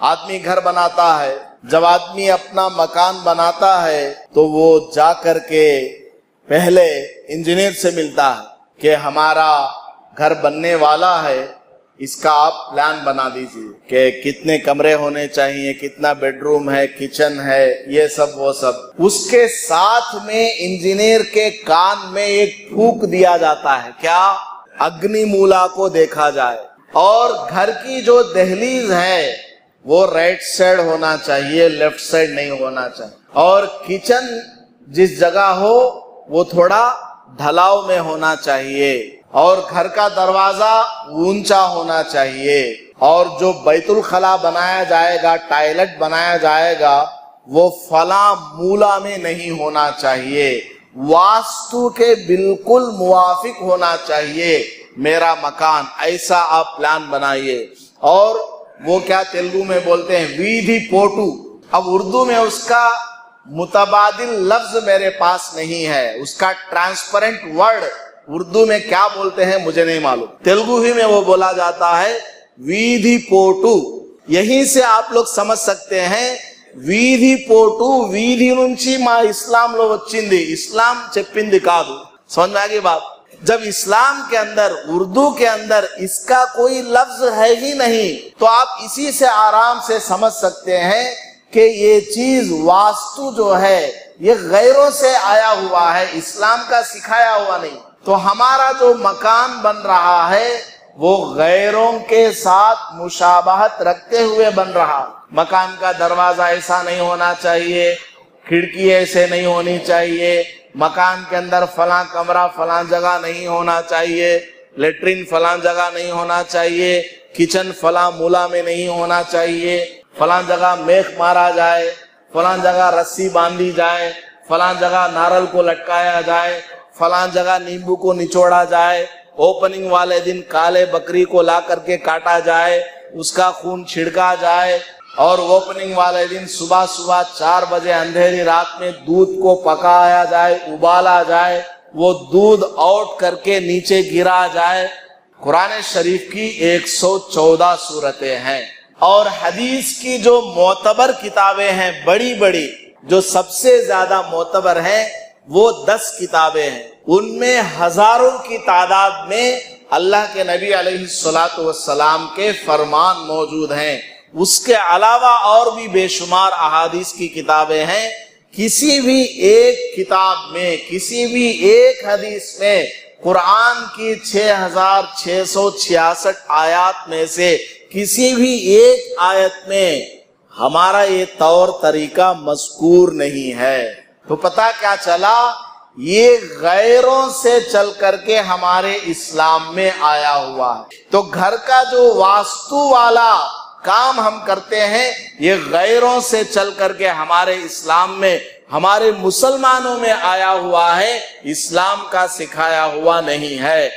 آدمی گھر بناتا ہے، جب آدمی اپنا مکان بناتا ہے تو وہ جا کر کے پہلے انجینئر سے ملتا ہے کہ ہمارا گھر بننے والا ہے، اس کا آپ پلان بنا دیجیے کہ کتنے کمرے ہونے چاہیے، کتنا بیڈ روم ہے، کچن ہے، یہ سب وہ سب۔ اس کے ساتھ میں انجینئر کے کان میں ایک پھونک دیا جاتا ہے، کیا؟ اگنی مولا کو دیکھا جائے، اور گھر کی جو دہلیز ہے وہ رائٹ سائڈ ہونا چاہیے، لیفٹ سائڈ نہیں ہونا چاہیے، اور کچن جس جگہ ہو وہ تھوڑا ڈھلاؤ میں ہونا چاہیے، اور گھر کا دروازہ اونچا ہونا چاہیے، اور جو بیت الخلا بنایا جائے گا، ٹائلٹ بنایا جائے گا، وہ فلاں مولا میں نہیں ہونا چاہیے، واستو کے بالکل موافق ہونا چاہیے میرا مکان، ایسا آپ پلان بنائیے۔ اور وہ کیا تیلگو میں بولتے ہیں، ویدھی پوٹو۔ اب اردو میں اس کا متبادل لفظ میرے پاس نہیں ہے، اس کا ٹرانسپیرنٹ ورڈ اردو میں کیا بولتے ہیں مجھے نہیں معلوم، تیلگو ہی میں وہ بولا جاتا ہے ویدھی پوٹو۔ یہیں سے آپ لوگ سمجھ سکتے ہیں వీధి పోటు వీధి నుంచి మా ఇస్లాంలో వచ్చింది, ఇస్లాం చెప్పింది కాదు। समझ में आ गई बात? जब इस्लाम के अंदर, उर्दू के अंदर इसका कोई लफ्ज है ही नहीं, तो आप इसी से आराम से समझ सकते हैं कि ये चीज वास्तु जो है ये गैरों से आया हुआ है, इस्लाम का सिखाया हुआ नहीं। तो हमारा जो मकान बन रहा है वो गैरों के साथ मुशाबहत रखते हुए बन रहा। मकान का दरवाजा ऐसा नहीं होना चाहिए, खिड़की ऐसे नहीं होनी चाहिए, मकान के अंदर फलां कमरा फलां जगह नहीं होना चाहिए, लेटरिन फलां जगह नहीं होना चाहिए, किचन फलां मूला में नहीं होना चाहिए, फलां जगह मेख मारा जाए, फलां जगह रस्सी बांधी जाए, फलां जगह नारल को लटकाया जाए, फलां जगह नींबू को निचोड़ा जाए, ओपनिंग वाले दिन काले बकरी को ला करके काटा जाए, उसका खून छिड़का जाए, और ओपनिंग वाले दिन सुबह सुबह 4 बजे अंधेरी रात में दूध को पकाया जाए, उबाला जाए, वो दूध आउट करके नीचे गिरा जाए। कुरान शरीफ की 114 सूरतें हैं, और हदीस की जो मोतबर किताबें हैं बड़ी बड़ी, जो सबसे ज्यादा मोतबर हैं वो 10 किताबें हैं। उनमें हजारों की तादाद में अल्लाह के नबी अलैहिस्सलातु वस्सलाम के फरमान मौजूद हैं। उसके अलावा और भी बेशुमार अहादीस की किताबें हैं। किसी भी एक किताब में, किसी भी एक हदीस में कुरान की 6666 आयत में से किसी भी एक आयत में हमारा ये तौर तरीका मज़कूर नहीं है। तो पता क्या चला, ये गैरों से चल करके हमारे इस्लाम में आया हुआ है। तो घर का जो वास्तु वाला काम हम करते हैं ये गैरों से चल करके हमारे इस्लाम में, हमारे मुसलमानों में आया हुआ है, इस्लाम का सिखाया हुआ नहीं है।